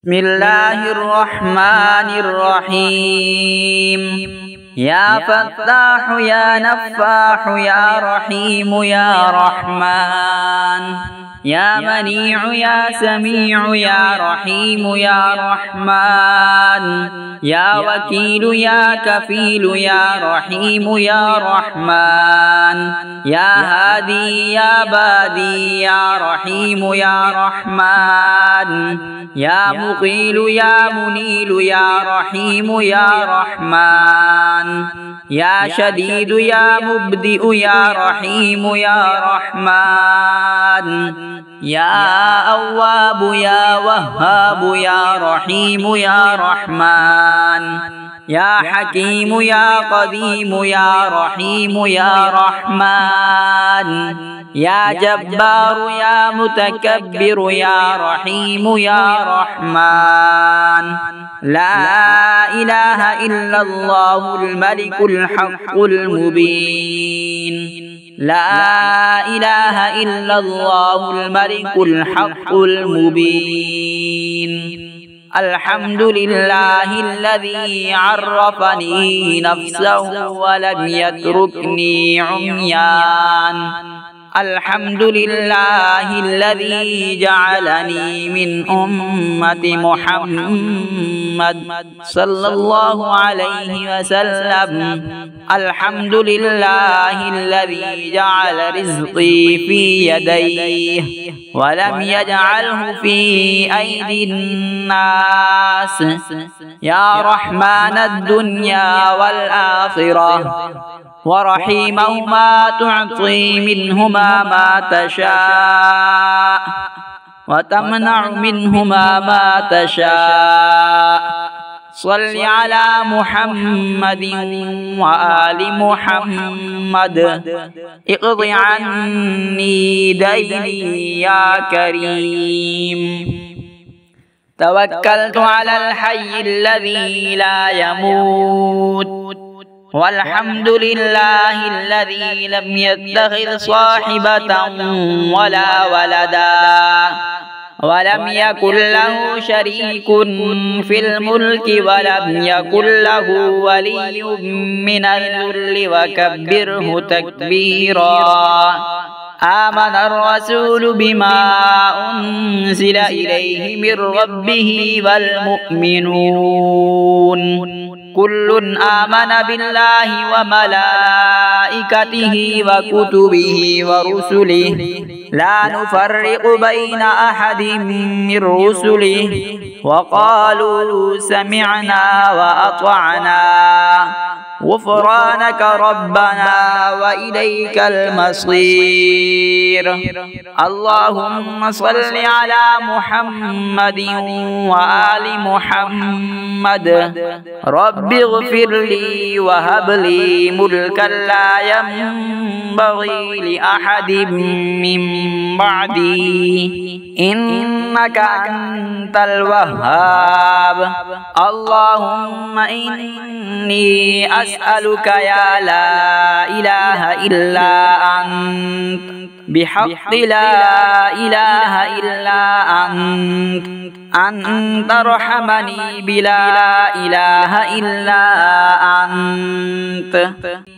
بسم الله الرحمن الرحيم. يا فتاح يا نفاح يا رحيم يا رحمن، يا منيع يا سميع يا رحيم يا رحمن، يا وكيل يا كفيل يا رحيم يا رحمن، يا هادي يا بادي يا رحيم يا رحمن، يا مقيل يا منيل يا رحيم يا رحمن، يا شديد يا مبدئ يا رحيم يا رحمن، يا أواب يا وهاب يا رحيم يا رحمن، يا حكيم يا قديم يا رحيم يا رحمن، يا جبار يا متكبر يا رحيم يا رحمن. لا إله إلا الله الملك الحق المبين، لا إله إلا الله الملك الحق المبين. الحمد لله الذي عرفني نفسه ولم يتركني عميان. الحمد لله الذي جعلني من أمة محمد صلى الله عليه وسلم. الحمد لله الذي جعل رزقي في يديه ولم يجعله في أيدي الناس. يا رحمن الدنيا والآخرة ورحيمهما تعطي منهما ما تشاء وتمنع منهما ما تشاء. صل على محمد وآل محمد. اقض عني ديني يا كريم. توكلت على الحي الذي لا يموت، والحمد لله الذي لم يتخذ صاحبة ولا ولدا، ولم يكن له شريك في الملك، ولم يكن له ولي من الذل، وكبره تكبيرا. آمن الرسول بما أنزل إليه من ربه والمؤمنون كل آمن بالله وملائكته وكتبه ورسله لا نفرق بين أحد من رسله، وقالوا سمعنا وأطعنا غفرانك ربنا وإليك المصير. اللهم صل على محمد وآل محمد. رب اغفر لي وهب لي ملكا لا ينبغي لأحد من بعدي، إنك أنت الوهاب. اللهم إني أسألك يا لا إله إلا أنت بحق لا إله إلا أنت أن ترحمني بلا إله إلا أنت.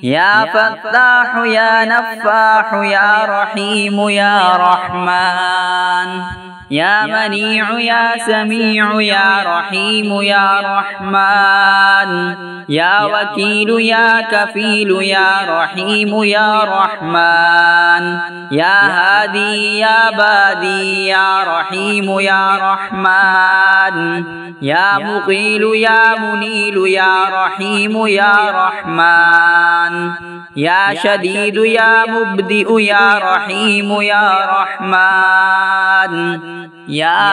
يا فتاح يا نفاح يا رحيم يا رحمن، يا منيع يا سميع يا رحيم يا رحمن، يا وكيل يا كفيل يا رحيم يا رحمن، يا هادي يا بادي يا رحيم يا رحمن، يا مقيل يا منيل يا رحيم يا رحمن، يا شديد يا مبدئ يا رحيم يا رحمن، يا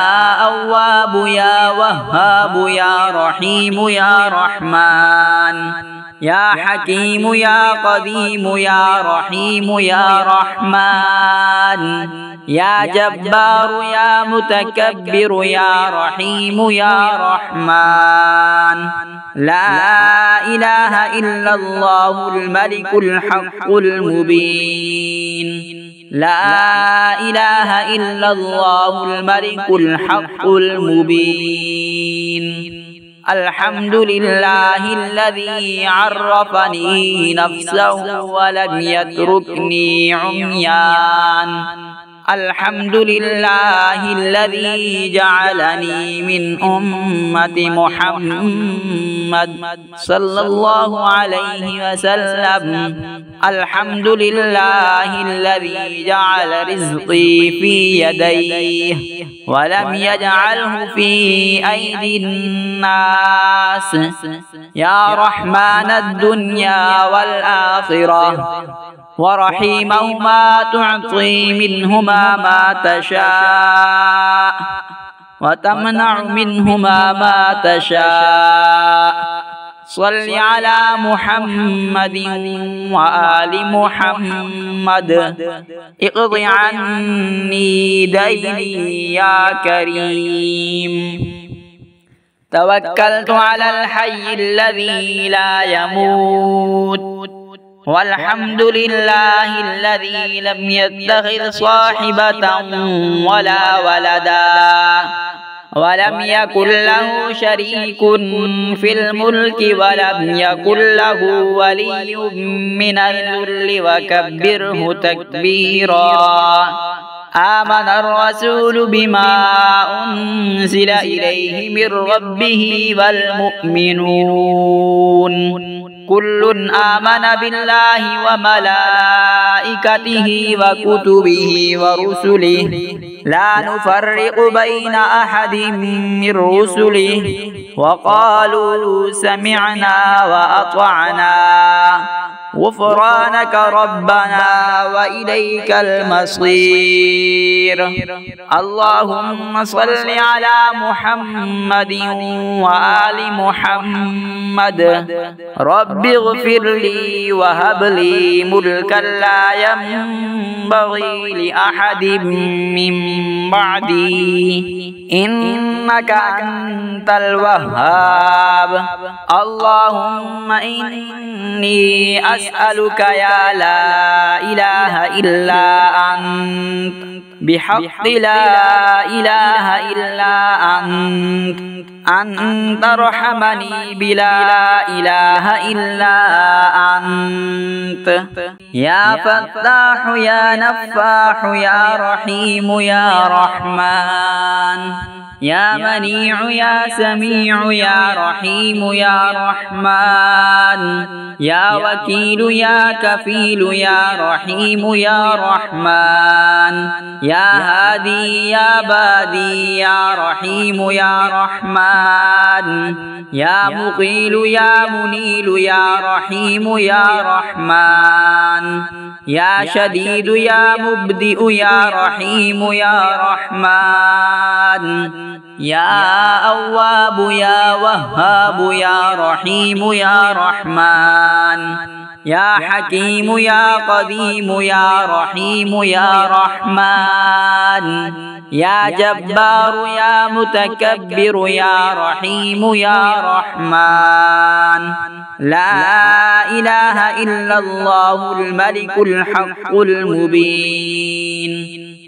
أواب يا وهاب يا رحيم يا رحمن، يا حكيم يا قديم يا رحيم يا رحمن يا جبار يا متكبر يا رحيم يا رحمن لا إله إلا الله الملك الحق المبين لا إله إلا الله الملك الحق المبين الحمد لله الذي عرفني نفسه ولم يتركني عميان الحمد لله الذي جعلني من أمة محمد صلى الله عليه وسلم الحمد لله الذي جعل رزقي في يديه ولم يجعله في أيدي الناس يا رحمن الدنيا والآخرة ورحيمهما تعطي منهما ما تشاء وتمنع منهما ما تشاء صل على محمد وآل محمد اقض عني ديني يا كريم توكلت على الحي الذي لا يموت والحمد لله الذي لم يتخذ صاحبة ولا ولدا ولم يكن له شريك في الملك ولم يكن له ولي من الذل وكبره تكبيرا آمن الرسول بما أنزل إليه من ربه والمؤمنون كل آمن بالله وملائكته وكتبه ورسله لا نفرق بين أحد من رسله وقالوا سمعنا وأطعنا غفرانك ربنا وإليك المصير اللهم صل على محمد وآل محمد رب اغفر لي وهب لي ملكا لا ينبغي لأحد من بعدي إنك أنت الوهاب اللهم إني أسألك يا لا إله إلا أنت بحق لا إله إلا أنت أن ترحمني بلا إله إلا أنت يا فتاح يا نفاح يا رحيم يا رحمن يا منيع يا سميع يا رحيم يا رحمن يا وكيل يا كفيل يا رحيم يا رحمن يا هادي يا بادي يا رحيم يا رحمن يا مقيل يا منيل يا رحيم يا رحمن يا شديد يا مبدئ يا رحيم يا رحمن يا أواب يا وهاب يا رحيم يا رحمن يا حكيم يا قديم يا رحيم يا رحمن يا جبار يا متكبر يا رحيم يا رحمن لا إله إلا الله الملك الحق المبين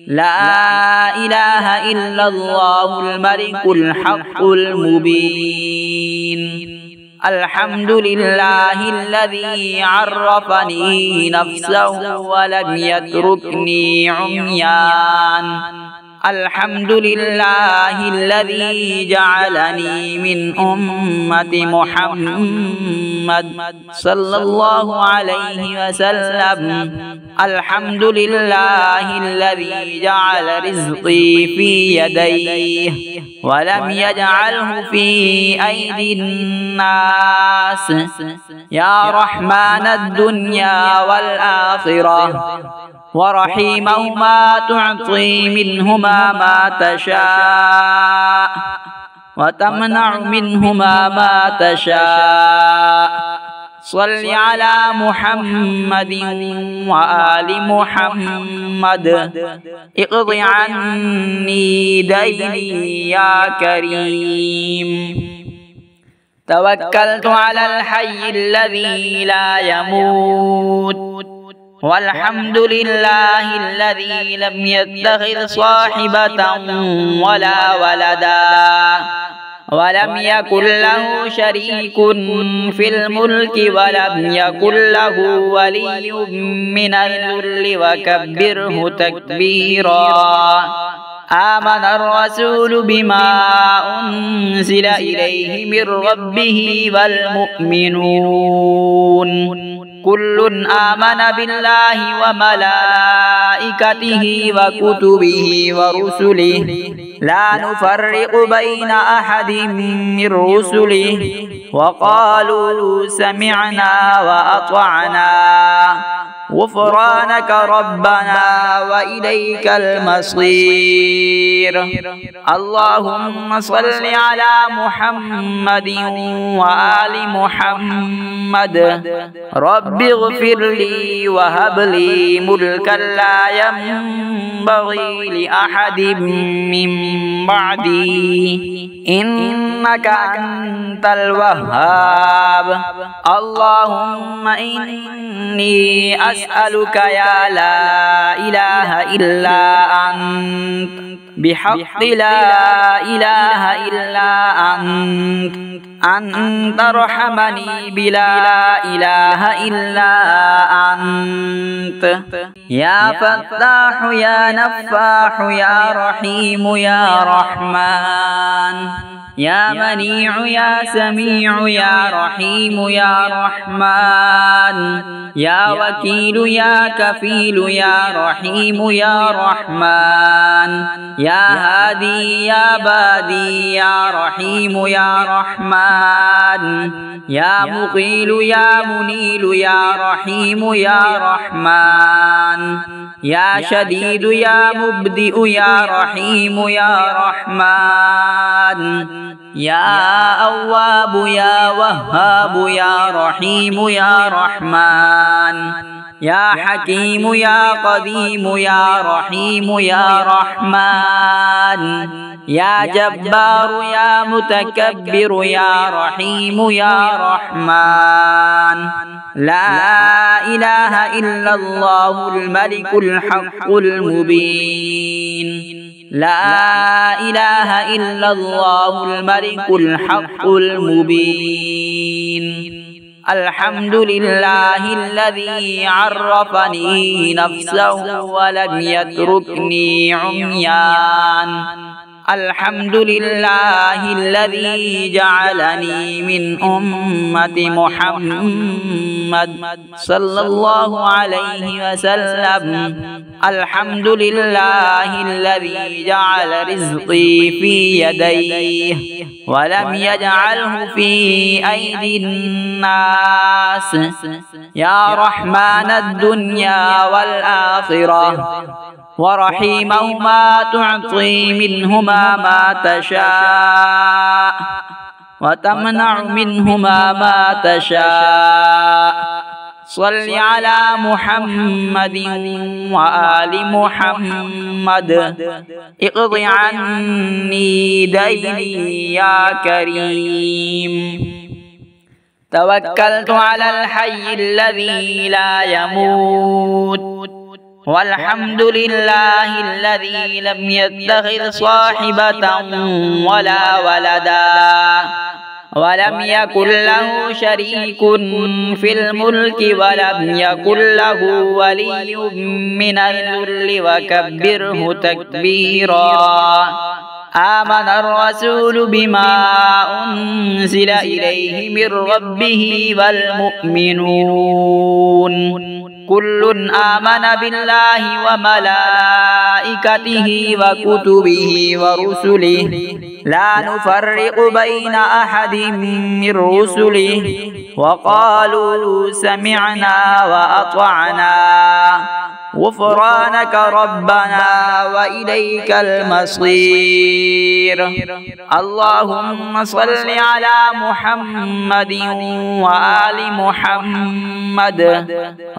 لا إله إلا الله الملك الحق المبين الحمد لله الذي عرفني نفسه ولم يتركني عميان الحمد لله الذي جعلني من أمة محمد صلى الله عليه وسلم الحمد لله الذي جعل رزقي في يديه ولم يجعله في أيدي الناس يا رحمن الدنيا والآخرة ورحيمهما تعطي منهما ما تشاء وتمنع منهما ما تشاء صل على محمد وآل محمد اقض عني ديني يا كريم. توكلت على الحي الذي لا يموت والحمد لله الذي لم يتخذ صاحبة ولا ولدا ولم يكن له شريك في الملك ولم يكن له ولي من الذل وكبره تكبيرا. آمن الرسول بما أنزل إليه من ربه والمؤمنون كل آمن بالله وملائكته وكتبه ورسله لا نفرق بين أحد من رسله وقالوا سمعنا وأطعنا غفرانك ربنا وإليك المصير. اللهم صل على محمد وآل محمد. رب اغفر لي وهب لي ملكا لا ينبغي لأحد من بعدي إنك أنت الوهاب. اللهم إني أسألك يا لا إله إلا أنت بحق لا إله إلا أنت أن ترحمني بلا إله إلا أنت. يا فتاح يا نفاح يا رحيم يا رحمن يا منيع يا سميع يا رحيم يا رحمن يا وكيل يا كفيل يا رحيم يا رحمن يا هادي يا بادي يا رحيم يا رحمن يا مقيل يا منيل يا رحيم يا رحمن يا شديد يا مبدئ يا رحيم يا رحمن يا أواب يا وهاب يا رحيم يا رحمن يا حكيم يا قديم يا رحيم يا رحمن يا جبار يا متكبر يا رحيم يا رحمن. لا إله إلا الله الملك الحق المبين. لا إله إلا الله الملك الحق المبين. الحمد لله الذي عرفني نفسه ولم يتركني عميان. الحمد لله الذي جعلني من أمة محمد صلى الله عليه وسلم. الحمد لله الذي جعل رزقي في يديه ولم يجعله في أيدي الناس. يا رحمن الدنيا والآخرة ورحيمهما تعطي منهما ما تشاء وتمنع منهما ما تشاء. صل على محمد وآل محمد اقض عني ديني يا كريم. توكلت على الحي الذي لا يموت والحمد لله الذي لم يتخذ صاحبة ولا ولدا ولم يكن له شريك في الملك ولم يكن له ولي من الذل وكبره تكبيرا. آمن الرسول بما أنزل إليه من ربه والمؤمنون كل آمن بالله وملائكته وكتبه ورسله لا نفرق بين أحد من رسله وقالوا سمعنا وأطعنا غفرانك ربنا وإليك المصير. اللهم صل على محمد وآل محمد.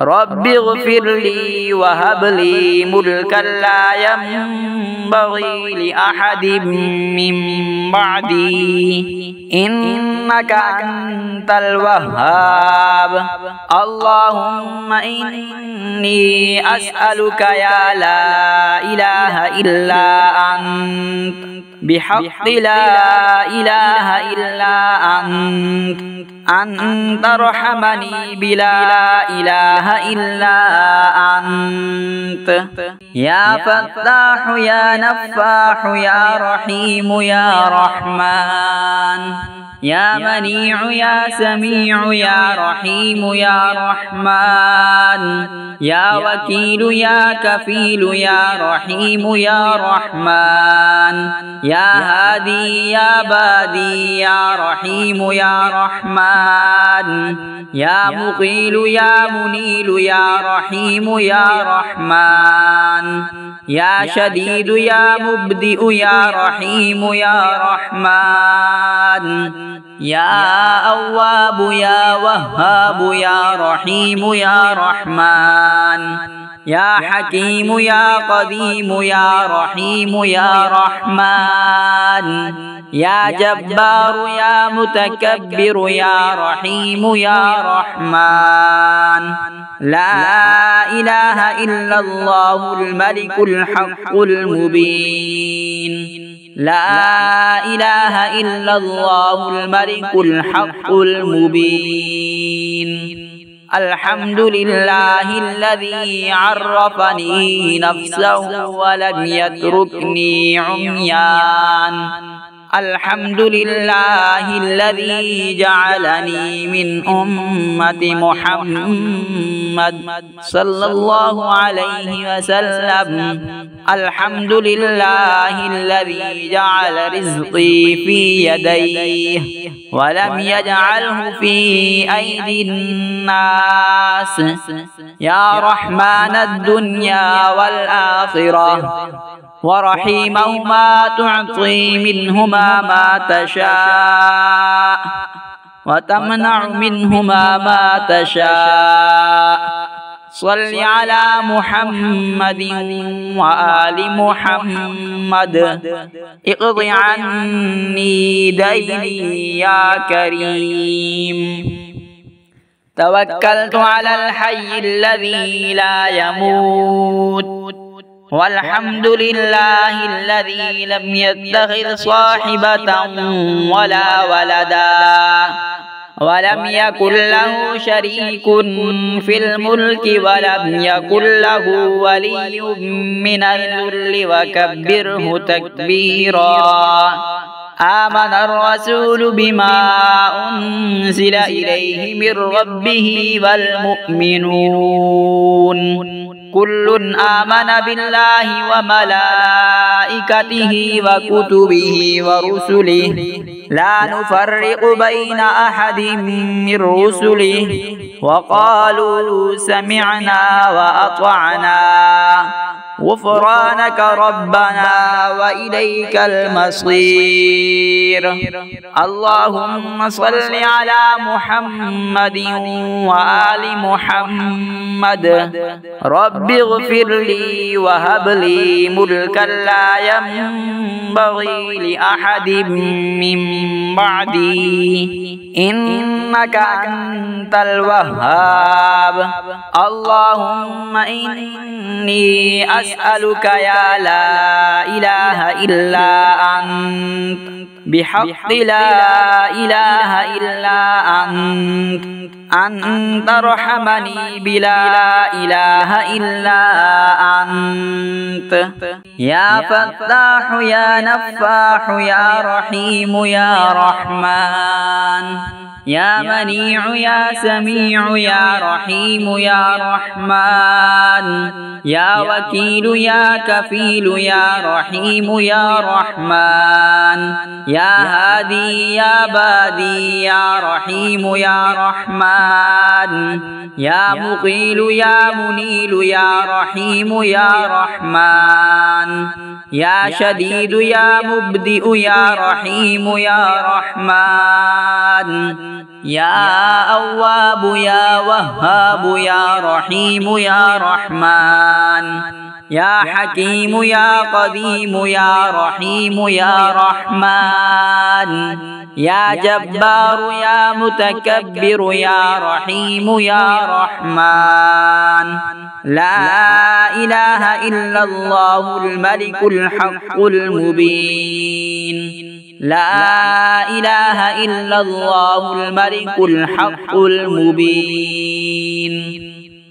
رب اغفر لي وهب لي ملكا لا ينبغي لأحد من بعدي إنك أنت الوهاب. اللهم إني أسألك يا لا إله إلا أنت بحق لا إله إلا أنت أن ترحمني بلا إله إلا أنت. يا فتاح يا نفاح يا رحيم يا رحمن. يا منيع يا سميع يا رحيم يا رحمن. يا وكيل يا كفيل يا رحيم يا رحمن. يا هادي يا بادي يا رحيم يا رحمن. يا مقيل يا منيل يا رحيم يا رحمن. يا شديد يا مبدئ يا رحيم يا رحمن. يا أواب يا وهاب يا رحيم يا رحمن. يا حكيم يا قديم يا رحيم يا رحمن. يا جبار يا متكبر يا رحيم يا رحمن. لا إله إلا الله الملك الحق المبين. لا إله إلا الله الملك الحق المبين. الحمد لله الذي عرفني نفسه ولم يتركني عميان. الحمد لله الذي جعلني من أمة محمد صلى الله عليه وسلم. الحمد لله الذي جعل رزقي في يديه ولم يجعله في أيدي الناس. يا رحمن الدنيا والآخرة ورحيمهما تعطي منهما ما تشاء وتمنع منهما ما تشاء. صل على محمد وآل محمد. اقض عني ديني يا كريم. توكلت على الحي الذي لا يموت. والحمد لله الذي لم يتخذ صاحبة ولا ولدا ولم يكن له شريك في الملك ولم يكن له ولي من الذل وكبره تكبيرا. آمن الرسول بما أنزل إليه من ربه والمؤمنون كل آمن بالله وملائكته وكتبه ورسله لا نفرق بين أحد من رسله وقالوا سمعنا وأطعنا غفرانك ربنا وإليك المصير. اللهم صل على محمد وآل محمد. رب اغفر لي وهب لي ملكا لا ينبغي لأحد من بعدي إنك أنت الوهاب. اللهم إني أسألك يا لا إله إلا أنت بحق لا إله إلا أنت أن ترحمني بلا إله إلا أنت. يا فتاح يا نفاح يا رحيم يا رحمن. يا منيع يا سميع يا رحيم يا رحمن يا وكيل يا كفيل يا رحيم يا رحمن يا هادي يا بادي يا رحيم يا رحمن يا مقيل يا منيل يا رحيم يا رحمن يا شديد يا مبدئ يا رحيم يا رحمن يا أواب يا وهاب يا رحيم يا رحمن يا حكيم يا قديم يا رحيم يا رحمن يا جبار يا متكبر يا رحيم يا رحمن لا إله إلا الله الملك الحق المبين لا إله إلا الله الملك الحق المبين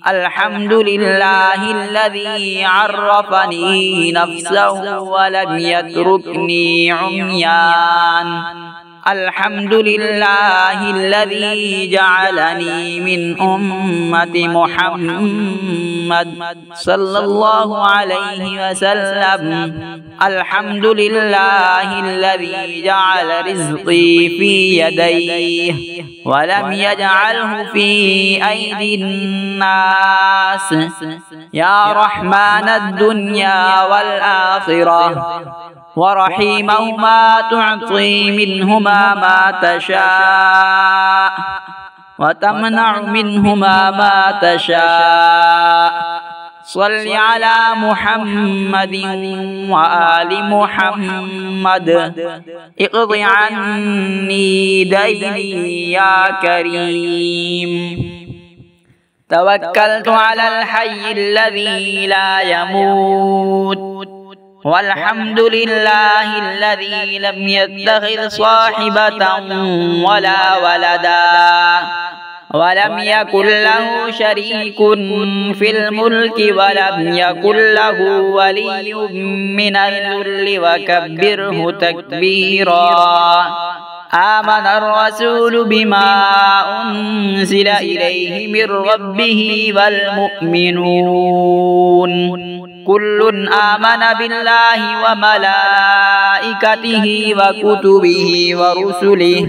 الحمد لله الذي عرفني نفسه ولم يتركني عميان الحمد لله الذي جعلني من أمة محمد صلى الله عليه وسلم الحمد لله الذي جعل رزقي في يديه ولم يجعله في أيدي الناس يا رحمن الدنيا والآخرة ورحيمهما تعطي منهما ما تشاء وتمنع منهما ما تشاء صل على محمد وآل محمد اقض عني ديني يا كريم توكلت على الحي الذي لا يموت والحمد لله الذي لم يتخذ صاحبة ولا ولدا ولم يكن له شريك في الملك ولم يكن له ولي من الذل وكبره تكبيرا آمن الرسول بما أنزل إليه من ربه والمؤمنون كل آمن بالله وملائكته وكتبه ورسله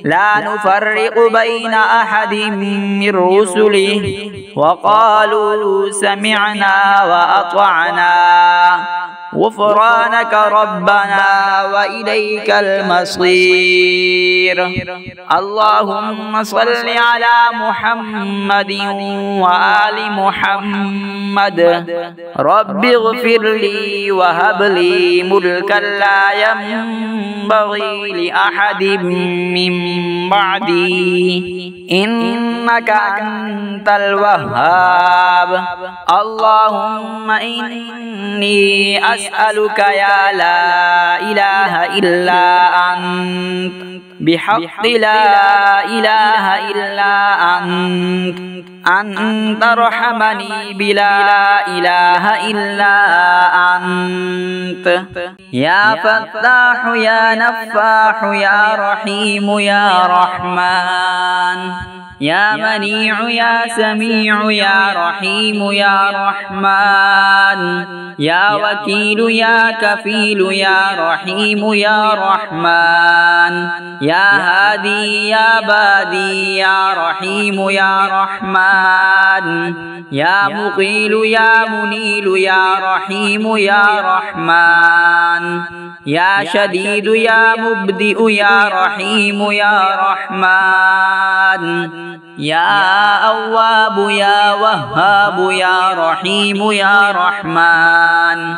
لا نفرق بين أحد من رسله وقالوا سمعنا وأطعنا غفرانك ربنا وإليك المصير اللهم صل على محمد وآل محمد رب اغفر لي وهب لي ملكا لا ينبغي لأحد من بعدي إنك أنت الوهاب اللهم إني أسألك يا لا إله إلا أنت بحق لا إله إلا أنت أن ترحمني بلا إله إلا أنت يا فتاح يا نفاح يا رحيم يا رحمن يا منيع يا سميع يا رحيم يا رحمن يا وكيل يا كفيل يا رحيم يا رحمن يا هادي يا بادي يا رحيم يا رحمن يا مقيل يا منيل يا رحيم يا رحمن يا شديد يا مبدئ يا رحيم يا رحمن يا أواب يا وهاب يا رحيم يا رحمن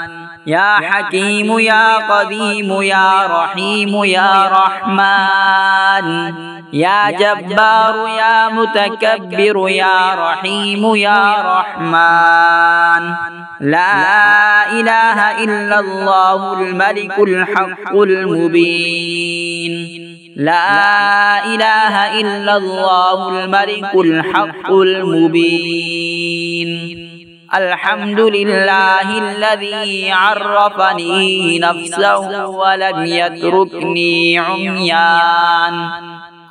يا حكيم يا قديم يا رحيم يا رحمن يا جبار يا متكبر يا رحيم يا رحمن لا إله إلا الله الملك الحق المبين لا إله إلا الله الملك الحق المبين الحمد لله الذي عرفني نفسه ولم يتركني عميان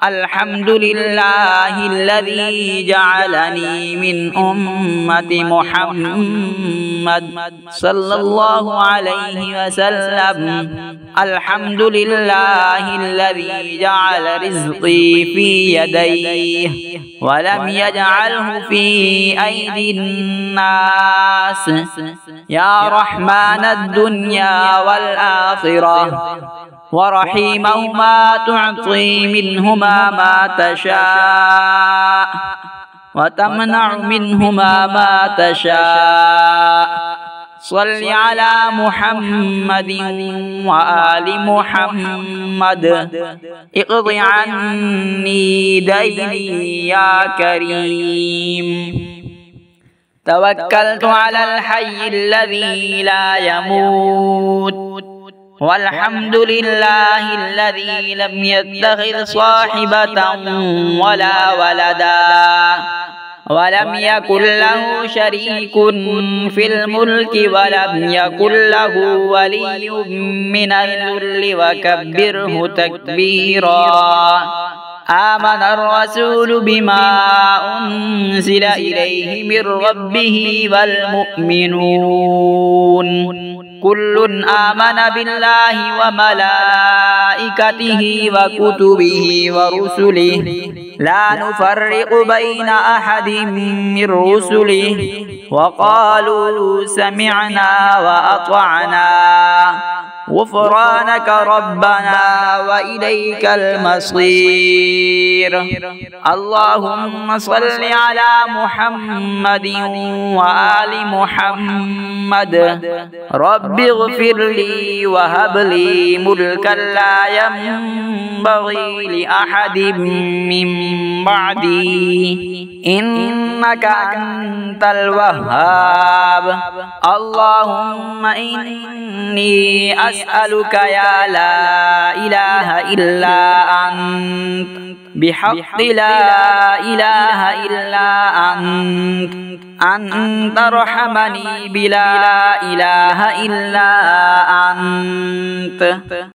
الحمد لله الذي جعلني من أمة محمد صلى الله عليه وسلم. الحمد لله الذي جعل رزقي في يديه ولم يجعله في أيدي الناس. يا رحمن الدنيا والآخرة ورحيمهما تعطي منهما ما تشاء وتمنع منهما ما تشاء. صل على محمد وآل محمد. اقض عني ديني يا كريم. توكلت على الحي الذي لا يموت والحمد لله الذي لم يتخذ صاحبة ولا ولدا ولم يكن له شريك في الملك ولم يكن له ولي من الذل وكبره تكبيرا. آمن الرسول بما أنزل إليه من ربه والمؤمنون كل آمن بالله وملائكته وكتبه ورسله لا نفرق بين أحد من رسله وقالوا سمعنا وأطعنا غفرانك ربنا وإليك المصير. اللهم صل على محمد وآل محمد. رب اغفر لي وهب لي ملكا لا ينبغي لأحد من بعدي إنك أنت الوهاب. اللهم إني أسألك يا لا إله إلا أنت بحق لا إله إلا أنت أن ترحمني بلا إله إلا أنت.